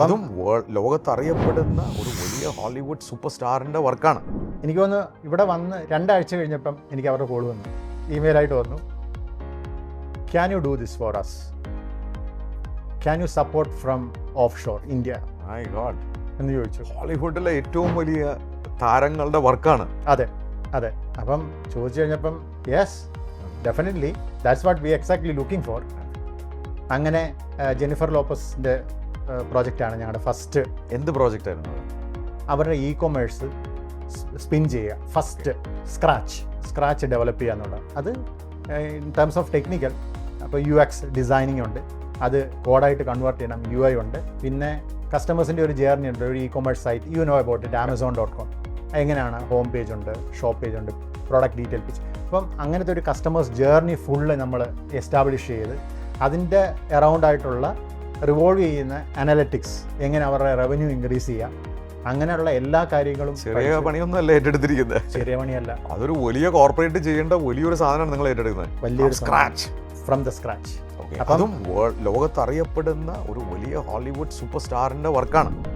അതും ലോകത്തറിയപ്പെടുന്ന ഒരു വലിയ ഹോളിവുഡ് സൂപ്പർ സ്റ്റാറിൻ്റെ വർക്കാണ്. എനിക്ക് തോന്നുന്നു ഇവിടെ വന്ന് 2 ആഴ്ച കഴിഞ്ഞപ്പം എനിക്ക് അവരുടെ കോൾ വന്നു, ഇമെയിലായിട്ട് വന്നു. Can you do this for us? Can you support from offshore India my God എന്ന് ചോദിച്ചു. ഹോളിവുഡിലെ ഏറ്റവും വലിയ താരങ്ങളുടെ വർക്കാണ്. അതെ അതെ. അപ്പം ചോദിച്ചു കഴിഞ്ഞപ്പം yes definitely that's what we exactly looking for. അങ്ങനെ ജെന്നിഫർ ലോപ്പസിൻ്റെ പ്രോജക്റ്റാണ് ഞങ്ങളുടെ ഫസ്റ്റ്. എന്ത് പ്രോജക്റ്റ് ആയിരുന്നു? അവരുടെ ഇ കൊമേഴ്സ് സ്പിൻ ചെയ്യുക, ഫസ്റ്റ് സ്ക്രാച്ച് ഡെവലപ്പ് ചെയ്യുക എന്നുള്ളത്. അത് ഇൻ ടേംസ് ഓഫ് ടെക്നിക്കൽ, അപ്പോൾ UX ഡിസൈനിങ് ഉണ്ട്, അത് കോഡായിട്ട് കൺവേർട്ട് ചെയ്യണം, UI ഉണ്ട്, പിന്നെ കസ്റ്റമേഴ്സിൻ്റെ ഒരു ജേർണി ഉണ്ട്. ഒരു e commerce site you know about it, Amazon.com എങ്ങനെയാണ് ഹോം പേജ് ഉണ്ട്, ഷോപ്പ് പേജ് ഉണ്ട്, പ്രോഡക്റ്റ് ഡീറ്റെയിൽ പേജ്. അപ്പം അങ്ങനത്തെ ഒരു കസ്റ്റമേഴ്സ് ജേർണി ഫുള്ള് നമ്മൾ എസ്റ്റാബ്ലിഷ് ചെയ്ത് അതിൻ്റെ അറൗണ്ട് ആയിട്ടുള്ള റിവോൾവ് ചെയ്യുന്ന അനലറ്റിക്സ്, എങ്ങനെ അവരുടെ റവന്യൂ ഇൻക്രീസ് ചെയ്യാം, അങ്ങനെയുള്ള എല്ലാ കാര്യങ്ങളും. ചെറിയ പണിയൊന്നുമല്ല ഏറ്റെടുത്തിരിക്കുന്നത്, ചെറിയ പണിയല്ല. അതൊരു വലിയ കോർപ്പറേറ്റ് ചെയ്യേണ്ട വലിയൊരു സാധനമാണ് നിങ്ങൾ ഏറ്റെടുക്കുന്നത്. വലിയൊരു സ്ക്രാച്ച്, ഫ്രം ദ സ്ക്രാച്ച്. അതും ലോകത്തറിയപ്പെടുന്ന ഒരു വലിയ ഹോളിവുഡ് സൂപ്പർ സ്റ്റാറിൻ്റെ വർക്കാണ്.